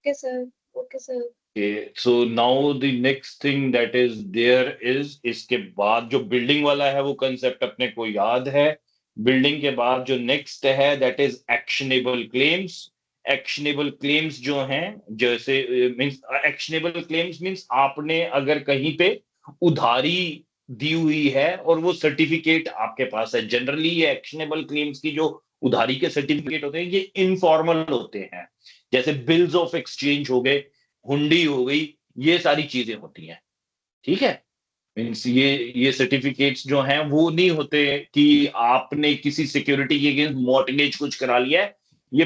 Okay sir. Okay sir. Okay, so now the next thing that is there is इसके बाद जो building वाला है वो कंसेप्ट अपने को याद है। बिल्डिंग के बाद जो नेक्स्ट है that is actionable claims. Actionable claims जो हैं जैसे मींस एक्शनेबल क्लेम्स मींस आपने अगर कहीं पे उधारी दी हुई है और वो सर्टिफिकेट आपके पास है। जनरली ये एक्शनेबल क्लेम्स की जो उधारी के सर्टिफिकेट होते हैं ये इनफॉर्मल होते हैं, जैसे बिल्स ऑफ एक्सचेंज हो गए, हुंडी हो गई, ये सारी चीजें होती हैं। ठीक है, मीन्स ये सर्टिफिकेट्स जो हैं वो नहीं होते कि आपने किसी सिक्योरिटी के अगेंस्ट मॉर्टगेज कुछ करा लिया है। ये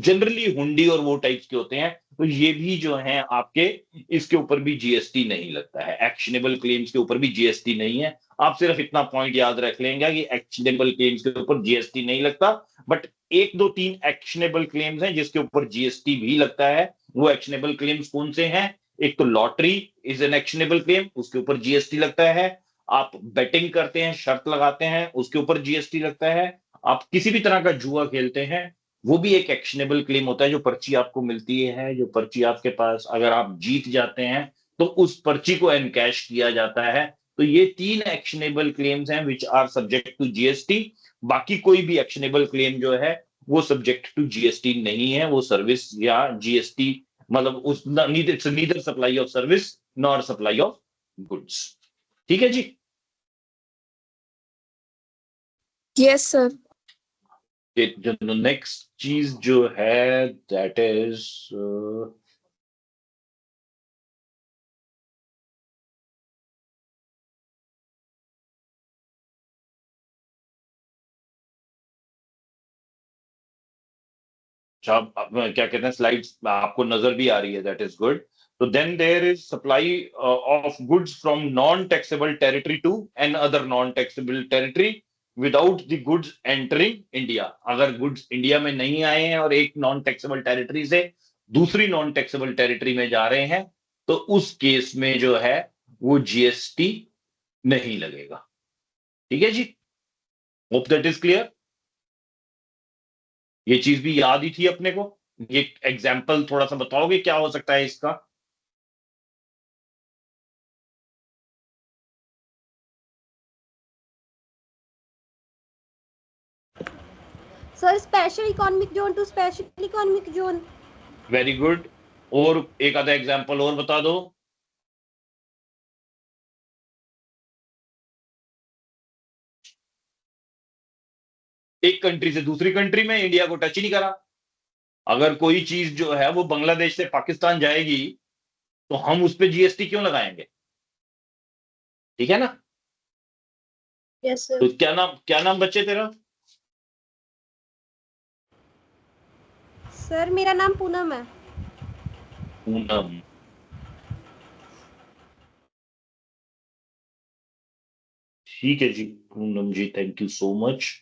जनरली हुंडी और वो टाइप्स के होते हैं। तो ये भी जो है आपके, इसके ऊपर भी जीएसटी नहीं लगता है। एक्शनेबल क्लेम्स के ऊपर भी जीएसटी नहीं है। आप सिर्फ इतना पॉइंट याद रख लेंगे कि एक्शनेबल क्लेम्स के ऊपर जीएसटी नहीं लगता। बट एक दो तीन एक्शनेबल क्लेम्स हैं जिसके ऊपर जीएसटी भी लगता है। वो एक्शनेबल क्लेम्स कौन से हैं? एक तो lottery is an actionable claim, उसके ऊपर जीएसटी लगता है। आप बेटिंग करते हैं, शर्त लगाते हैं, उसके ऊपर जीएसटी लगता है। आप किसी भी तरह का जुआ खेलते हैं, वो भी एक एक्शनेबल क्लेम होता है। जो पर्ची आपको मिलती है, जो पर्ची आपके पास अगर आप जीत जाते हैं तो उस पर्ची को एनकैश किया जाता है। तो ये तीन एक्शनेबल क्लेम्स हैं which are subject to GST. बाकी कोई भी एक्शनेबल क्लेम जो है वो सब्जेक्ट टू जीएसटी नहीं है। वो सर्विस या जीएसटी मतलब उस neither it's neither supply of service nor supply of goods. ठीक है जी। Yes sir. जो नेक्स्ट चीज जो है दैट इज क्या कहते हैं, स्लाइड्स आपको नजर भी आ रही है, दैट इज गुड। तो then there is supply of goods from non taxable territory to an other non taxable territory without the goods entering India. अगर गुड्स इंडिया में नहीं आए हैं और एक नॉन टैक्सेबल टेरिटरी से दूसरी नॉन टैक्सेबल टेरिटरी में जा रहे हैं तो उस केस में जो है वो जीएसटी नहीं लगेगा। ठीक है जी, होप दैट इज क्लियर। ये चीज भी याद ही थी अपने को। ये एग्जाम्पल थोड़ा सा बताओगे क्या हो सकता है इसका? Sir special economic zone to special economic zone. Very good. और एक आधा एग्जाम्पल और बता दो। एक कंट्री से दूसरी कंट्री में, इंडिया को टच ही नहीं करा। अगर कोई चीज जो है वो बांग्लादेश से पाकिस्तान जाएगी तो हम उस पर जीएसटी क्यों लगाएंगे? ठीक है ना। यस तो सर। क्या नाम बच्चे तेरा? सर मेरा नाम पूनम है। पूनम। ठीक है ji Poonam ji, thank you so much.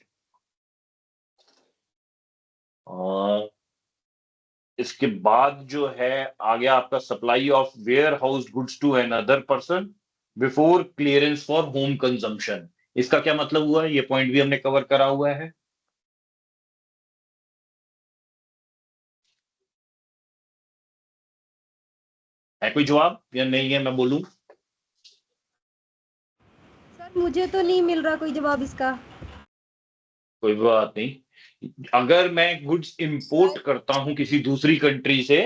इसके बाद जो है आ गया आपका supply of warehouse goods to an other person before clearance for home consumption. इसका क्या मतलब हुआ? ये पॉइंट भी हमने कवर करा हुआ है कोई जवाब या नहीं है मैं बोलूं? सर मुझे तो नहीं मिल रहा कोई जवाब इसका। कोई बात नहीं। अगर मैं गुड्स इंपोर्ट करता हूं किसी दूसरी कंट्री से,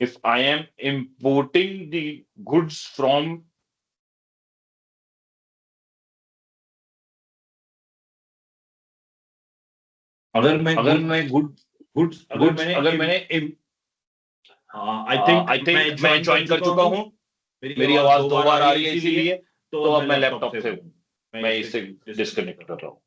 if I am importing the goods from, अगर मैं गुड्स गुड्स अगर मैंने आई आई थिंक थिंक मैं मैं ज्वाइन ज्वाइन कर कर चुका चुका हूँ। हूं। मेरी मेरी आवाज आवाज दो दो बार आ बार आ रही रही है है इसीलिए इसीलिए। तो तो अब अब मैं मैं लैपटॉप लैपटॉप से से मैं मैं इसे इससे डिस्कनेक्ट डिस्कनेक्ट कर रहा हूं।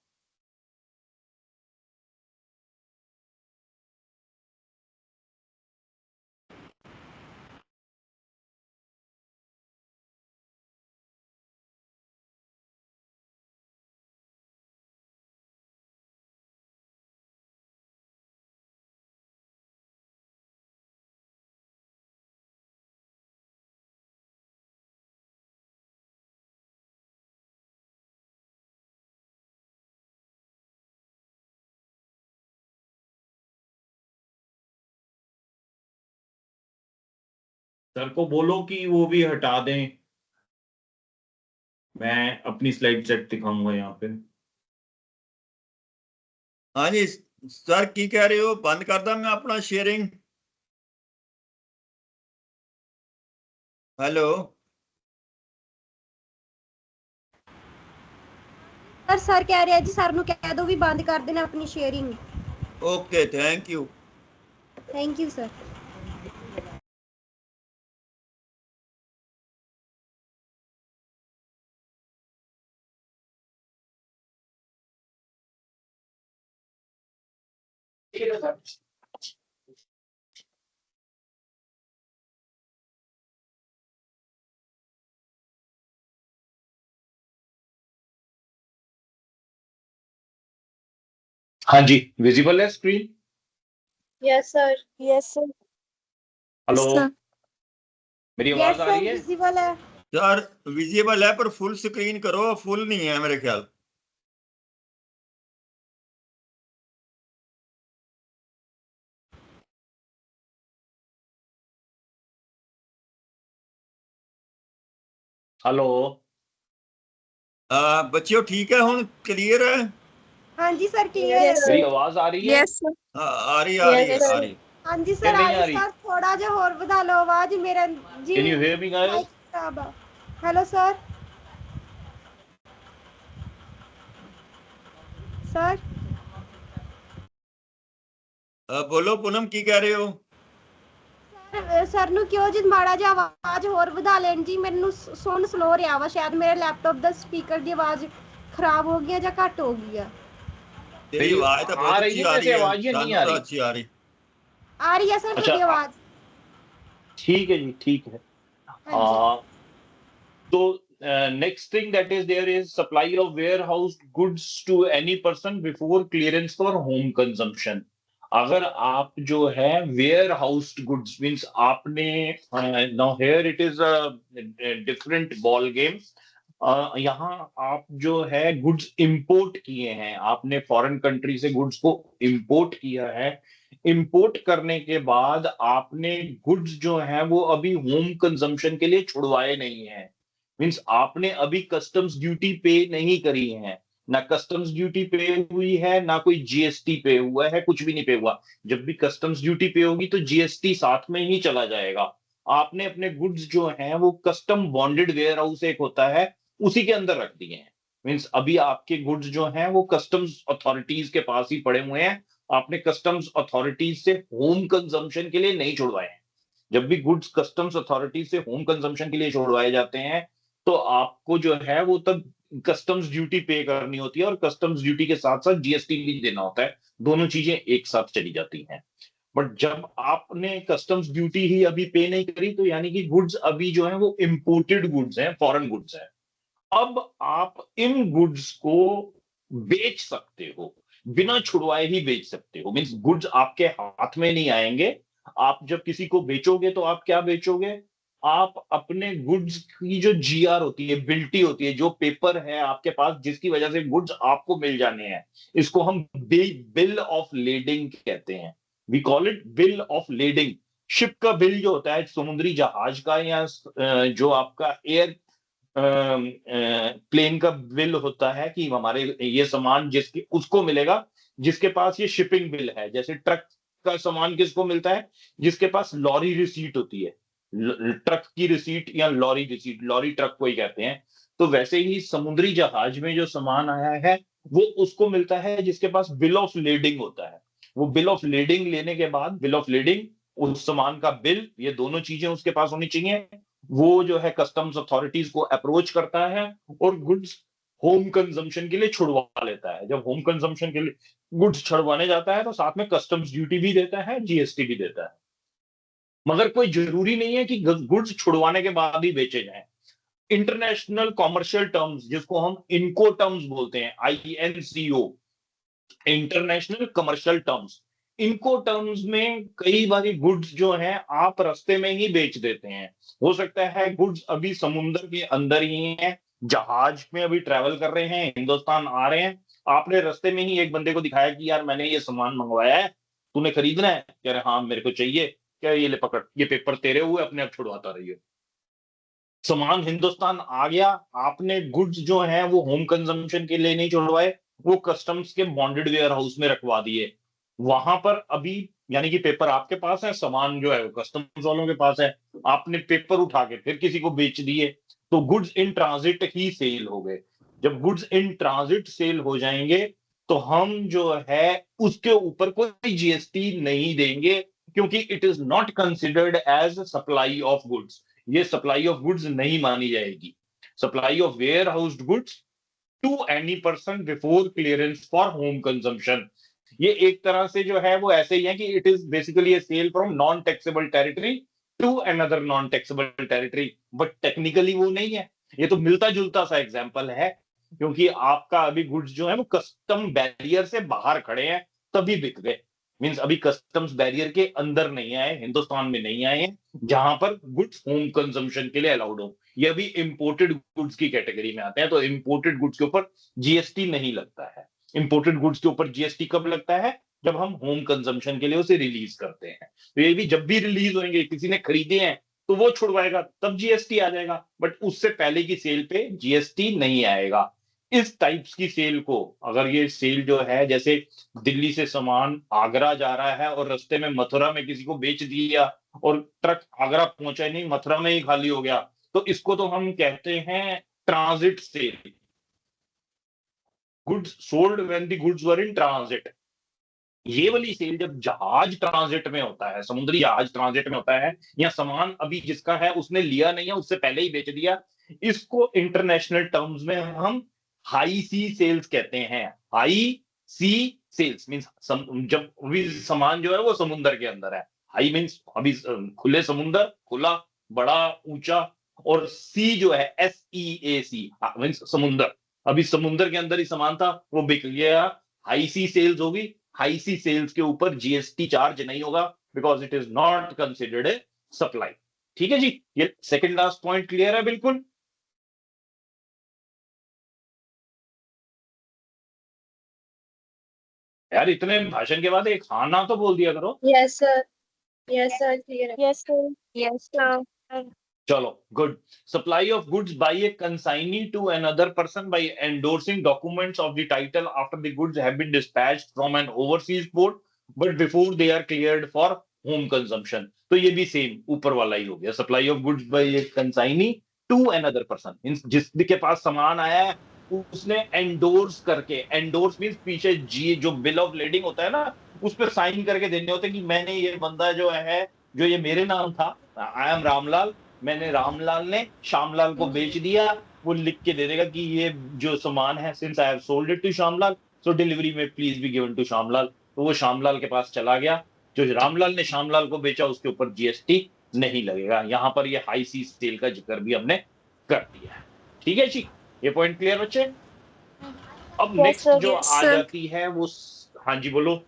सर को बोलो कि वो भी हटा दें, मैं अपनी स्लाइड सेट दिखाऊंगा यहाँ पे। हाँ जी सर की कह रहे हो, बंद कर दा मैं अपना शेयरिंग। हेलो सर कह रहे हैं जी सर ਨੂੰ ਕਹਿ ਦੋ ਵੀ ਬੰਦ ਕਰ ਦੇਣਾ ਆਪਣੀ sharing. Okay thank you. Thank you sir. हाँ जी, विजिबल है screen? Yes, sir. Yes, sir. Hello, Yes, sir. मेरी यस आवाज आ सर रही है? विजिबल है। सर विजिबल है पर फुल स्क्रीन करो, फुल नहीं है मेरे ख्याल। हेलो, बच्चियों ठीक है, हुन क्लियर है? हाँ जी सर क्लियर है। Yes, मेरी sir. आवाज आ रही है? Yes, sir. आ रही आ रही है Yes, आ sir. रही। हाँ जी फिर सर नहीं आ आ रही रही? सर थोड़ा जिहा ਹੋਰ ਵਧਾ ਲਓ ਆਵਾਜ਼ ਮੇਰਾ जी। Can you hear me, guys? Mic खराब है। Hello sir. सर बोलो पूनम की कह रहे हो? ਸਰ ਨੂੰ ਕਿਉਂ ਜੀ ਮਾੜਾ ਜਿਹਾ ਆਵਾਜ਼ ਹੋਰ ਵਧਾ ਲੈਣ ਜੀ, ਮੈਨੂੰ ਸੁਣ ਸਲੋ ਰਿਹਾ ਵਾ, ਸ਼ਾਇਦ ਮੇਰੇ ਲੈਪਟਾਪ ਦਾ ਸਪੀਕਰ ਦੀ ਆਵਾਜ਼ ਖਰਾਬ ਹੋ ਗਈ ਹੈ ਜਾਂ ਘੱਟ ਹੋ ਗਈ ਆ। तेरी मेरी आवाज तो आ बहुत रही अच्छी है आ रही वैसे है, आवाज या नहीं सानू आ तो रही? अच्छी आ रही। आ रही है सर अच्छा, थोड़ी आवाज। ठीक है जी, ठीक है। हाँ जी। तो next thing that is there is supply of warehouse goods to any person before clearance for home consumption. अगर आप जो है वेयर हाउस्ड गुड्स मीन्स आपने now here it is a different ball game. यहाँ आप जो है गुड्स इंपोर्ट किए हैं, आपने फॉरेन कंट्री से गुड्स को इंपोर्ट किया है। इंपोर्ट करने के बाद आपने गुड्स जो है वो अभी होम कंजम्पशन के लिए छुड़वाए नहीं है। मीन्स आपने अभी कस्टम्स ड्यूटी पे नहीं करी है, ना कस्टम्स ड्यूटी पे हुई है, ना कोई जीएसटी पे हुआ है, कुछ भी नहीं पे हुआ। जब भी कस्टम्स ड्यूटी पे होगी तो जीएसटी साथ में ही चला जाएगा। आपने अपने गुड्स जो हैं वो कस्टम बॉन्डेड वेयर हाउस एक होता है, उसी के अंदर रख दिए हैं। मीन्स अभी आपके गुड्स जो हैं वो कस्टम्स अथॉरिटीज के पास ही पड़े हुए हैं, आपने कस्टम्स अथॉरिटीज से होम कंजम्पशन के लिए नहीं छुड़वाए हैं। जब भी गुड्स कस्टम्स अथॉरिटी से होम कंजम्पशन के लिए छुड़वाए जाते हैं तो आपको जो है वो तब कस्टम्स ड्यूटी पे करनी होती है, और कस्टम्स ड्यूटी के साथ साथ जीएसटी भी देना होता है। दोनों चीजें एक साथ चली जाती हैं। बट जब आपने कस्टम्स ड्यूटी ही अभी पे नहीं करी तो यानी कि गुड्स अभी जो है वो इंपोर्टेड गुड्स हैं, फॉरेन गुड्स हैं। अब आप इन गुड्स को बेच सकते हो, बिना छुड़वाए ही बेच सकते हो। मीन्स गुड्स आपके हाथ में नहीं आएंगे। आप जब किसी को बेचोगे तो आप क्या बेचोगे? आप अपने गुड्स की जो जीआर होती है, बिल्टी होती है, जो पेपर है आपके पास जिसकी वजह से गुड्स आपको मिल जाने हैं, इसको हम बिल ऑफ लेडिंग कहते हैं। We call it bill of lading. Ship का बिल जो होता है, समुद्री जहाज का या जो आपका एयर प्लेन का बिल होता है कि हमारे ये सामान जिसके उसको मिलेगा जिसके पास ये शिपिंग बिल है। जैसे ट्रक का सामान किसको मिलता है? जिसके पास लॉरी रिसीट होती है, ट्रक की रिसीट या लॉरी रिसीट, लॉरी ट्रक को ही कहते हैं। तो वैसे ही समुद्री जहाज में जो सामान आया है वो उसको मिलता है जिसके पास बिल ऑफ लेडिंग होता है। वो बिल ऑफ लेडिंग लेने के बाद, बिल ऑफ लेडिंग, उस सामान का बिल, ये दोनों चीजें उसके पास होनी चाहिए। वो जो है कस्टम्स अथॉरिटीज को अप्रोच करता है और गुड्स होम कंजम्पशन के लिए छुड़वा लेता है। जब होम कंजम्पशन के लिए गुड्स छुड़वाने जाता है तो साथ में कस्टम्स ड्यूटी भी देता है, जीएसटी भी देता है। मगर कोई जरूरी नहीं है कि गुड्स छुड़वाने के बाद ही बेचे जाएं। इंटरनेशनल कॉमर्शियल टर्म्स, जिसको हम इनको टर्म्स बोलते हैं, INCO, इंटरनेशनल कमर्शियल टर्म्स, इनको टर्म्स में कई बारी गुड्स जो हैं आप रास्ते में ही बेच देते हैं। हो सकता है गुड्स अभी समुद्र के अंदर ही हैं, जहाज में अभी ट्रेवल कर रहे हैं, हिंदुस्तान आ रहे हैं, आपने रास्ते में ही एक बंदे को दिखाया कि यार मैंने ये सामान मंगवाया है, तूने खरीदना है? कह रहे हाँ मेरे को चाहिए। क्या ये ले पकड़, ये पेपर तेरे हुए, अपने आप छुड़वाता रहिए। सामान हिंदुस्तान आ गया, आपने गुड्स जो हैं वो होम कंजम्पशन के लिए नहीं छुड़वाए, वो कस्टम्स के बॉन्डेड वेयर हाउस में रखवा दिए। वहां पर अभी यानी कि पेपर आपके पास है, सामान जो है वो कस्टम्स वालों के पास है, आपने पेपर उठा के फिर किसी को बेच दिए, तो गुड्स इन ट्रांजिट ही सेल हो गए। जब गुड्स इन ट्रांजिट सेल हो जाएंगे तो हम जो है उसके ऊपर कोई जीएसटी नहीं देंगे, क्योंकि it is not considered as supply of goods. ये सप्लाई ऑफ गुड्स नहीं मानी जाएगी। Supply of warehoused goods to any person before clearance for home consumption, ये एक तरह से जो है वो ऐसे ही है कि it is basically a sale from non taxable territory to another non taxable territory, but technically वो नहीं है। ये तो मिलता जुलता सा एग्जांपल है, क्योंकि आपका अभी गुड्स जो है वो कस्टम बैरियर से बाहर खड़े हैं तभी बिक गए। मींस अभी कस्टम्स बैरियर के अंदर नहीं आए, हिंदुस्तान में नहीं आए हैं, जहां पर गुड्स होम कंजम्पशन के लिए अलाउड हो। ये अभी इंपोर्टेड गुड्स की कैटेगरी में आते हैं, तो इंपोर्टेड गुड्स के ऊपर जीएसटी नहीं लगता है। इंपोर्टेड गुड्स के ऊपर जीएसटी कब लगता है? जब हम होम कंजम्पशन के लिए उसे रिलीज करते हैं। तो ये भी जब भी रिलीज होंगे, किसी ने खरीदे हैं तो वो छुड़वाएगा, तब जीएसटी आ जाएगा, बट उससे पहले की सेल पे जीएसटी नहीं आएगा। इस टाइप्स की सेल को, अगर ये सेल जो है जैसे दिल्ली से सामान आगरा जा रहा है और रास्ते में मथुरा में किसी को बेच दिया और ट्रक आगरा पहुंचा नहीं, मथुरा में ही खाली हो गया, तो इसको तो हम कहते हैं transit sale. Goods sold when the goods were in transit. ये वाली सेल जब जहाज ट्रांजिट में होता है, समुद्री जहाज ट्रांजिट में होता है, या सामान अभी जिसका है उसने लिया नहीं है, उससे पहले ही बेच दिया, इसको इंटरनेशनल टर्म्स में हम हाई सी सेल्स कहते हैं। हाई सी सेल्स मींस जब भी सामान जो है वो समुद्र के अंदर है। हाई मींस अभी खुले समुद्र, खुला, बड़ा, ऊंचा, और सी जो है SEAC मींस समुद्र, अभी समुद्र के अंदर ही सामान था, वो बिक गया, हाई सी सेल्स होगी। हाई सी सेल्स के ऊपर जीएसटी चार्ज नहीं होगा, because it is not considered a supply. ठीक है जी, ये सेकंड लास्ट पॉइंट क्लियर है बिल्कुल? यार इतने भाषण के बाद एक हाँ ना तो बोल दिया करो। Yes, sir. Yes, sir. Clear है. Yes, sir. Yes, sir. चलो good. Supply of goods by a consignee to another person by endorsing documents of the title after the goods have been dispatched from an overseas port but before they are cleared for home consumption. तो ये भी same ऊपर वाला ही हो गया, supply of goods by a consignee to another person, जिसके पास सामान आया है उसने एंडोर्स करके, एंडोर्स मींस पीछे जी जो बिल ऑफ लेडिंग होता है ना, उस पर साइन करके देने होते हैं कि मैंने ये बंदा जो है, जो ये मेरे नाम था, आई एम रामलाल, मैंने रामलाल ने श्यामलाल को बेच दिया, वो लिख के दे देगा कि ये जो सामान है since I have sold it to Shyamlal, so delivery में please be given to Shyamlal. तो वो श्यामलाल के पास चला गया, जो रामलाल ने श्यामलाल को बेचा उसके ऊपर जीएसटी नहीं लगेगा। यहां पर ये हाई सी सेल का जिक्र भी हमने कर दिया है। ठीक है जी, ये पॉइंट क्लियर बच्चे? अब नेक्स्ट जो आ जाती है वो, हाँ जी बोलो।